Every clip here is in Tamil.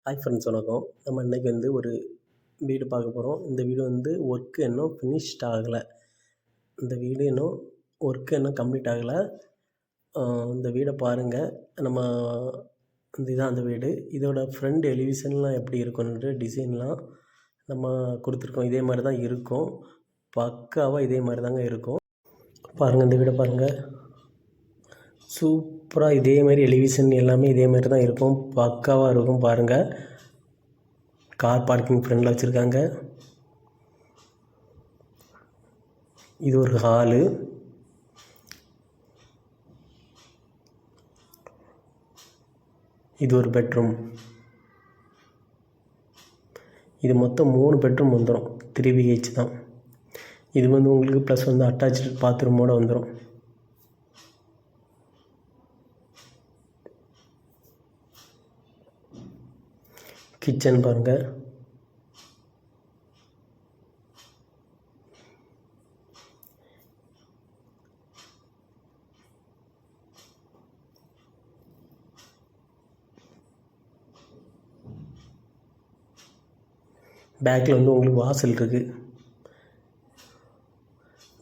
ஹாய் ஃப்ரெண்ட்ஸ், வணக்கம். நம்ம இன்றைக்கி ஒரு வீடு பார்க்க போகிறோம். இந்த வீடு ஒர்க்கு இன்னும் ஃபினிஷ்ட் ஆகலை. இந்த வீடு இன்னும் ஒர்க்கு இன்னும் கம்ப்ளீட் ஆகலை. இந்த வீடை பாருங்கள். நம்ம இதுதான் அந்த வீடு. இதோட ஃப்ரண்ட் எலிவேஷன்லாம் எப்படி இருக்கும்ன்ற டிசைன்லாம் நம்ம கொடுத்துருக்கோம். இதே மாதிரி தான் இருக்கும். பக்காவாக இதே மாதிரி தாங்க இருக்கும். பாருங்கள், இந்த வீடை பாருங்கள். சூப்பராக இதே மாதிரி எலிவேஷன் எல்லாமே இதே மாதிரி தான் இருக்கும். பக்காவாக இருக்கும். பாருங்கள், கார் பார்க்கிங் ஃப்ரண்டில் வச்சுருக்காங்க. இது ஒரு ஹாலு. இது ஒரு பெட்ரூம். இது மொத்தம் 3 பெட்ரூம் வந்துடும். 3 BH தான். இது உங்களுக்கு ப்ளஸ் அட்டாச்சு பாத்ரூமோடு வந்துடும். கிச்சன் பாருங்கள். பேக்கில் உங்களுக்கு வாசல் இருக்குது.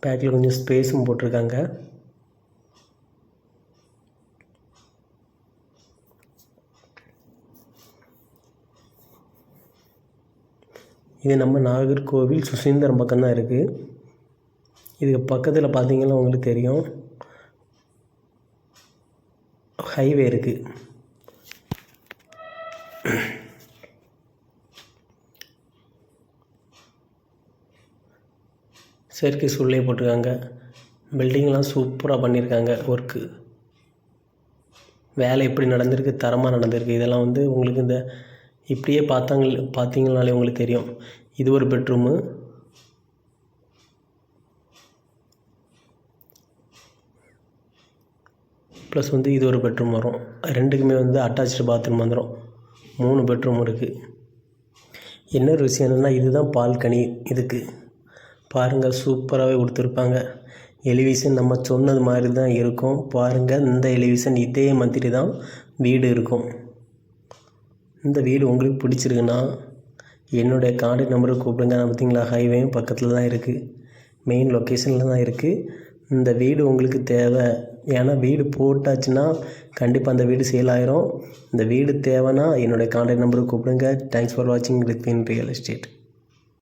பேக்கில் கொஞ்சம் ஸ்பேஸும் போட்டிருக்காங்க. இது நம்ம நாகர்கோவில் சுசீந்திரம் பக்கம்தான் இருக்குது. இதுக்கு பக்கத்தில் பார்த்தீங்கன்னா உங்களுக்கு தெரியும், ஹைவே இருக்குது. செயற்கை சூழ்நிலை போட்டிருக்காங்க. பில்டிங்லாம் சூப்பராக பண்ணியிருக்காங்க. ஒர்க்கு வேலை எப்படி நடந்திருக்கு, தரமாக நடந்திருக்கு. இதெல்லாம் உங்களுக்கு இந்த இப்படியே பார்த்தீங்கனாலே உங்களுக்கு தெரியும். இது ஒரு பெட்ரூமு. ப்ளஸ் இது ஒரு பெட்ரூம் வரும். ரெண்டுக்குமே அட்டாச்சு பாத்ரூம் வந்துடும். 3 பெட்ரூம் இருக்குது. இன்னொரு விஷயம் என்னென்னா, இதுதான் பால்கனி. இதுக்கு பாருங்கள், சூப்பராகவே கொடுத்துருப்பாங்க. எலிவேஷன் நம்ம சொன்னது மாதிரி தான் இருக்கும். பாருங்கள், இந்த எலிவேஷன் இதே மாதிரி தான் வீடு இருக்கும். இந்த வீடு உங்களுக்கு பிடிச்சிருக்குன்னா என்னுடைய கான்டாக்ட் நம்பருக்கு கூப்பிடுங்க. பார்த்தீங்களா, ஹைவேயும் பக்கத்தில் தான் இருக்குது. மெயின் லொக்கேஷனில் தான் இருக்குது. இந்த வீடு உங்களுக்கு தேவை. ஏன்னா வீடு போட்டாச்சுன்னா கண்டிப்பாக அந்த வீடு சேல் ஆயிரும். இந்த வீடு தேவைன்னா என்னுடைய கான்டாக்ட் நம்பருக்கு கூப்பிடுங்க. தேங்க்ஸ் ஃபார் வாட்சிங் ரித்வின் ரியல் எஸ்டேட்.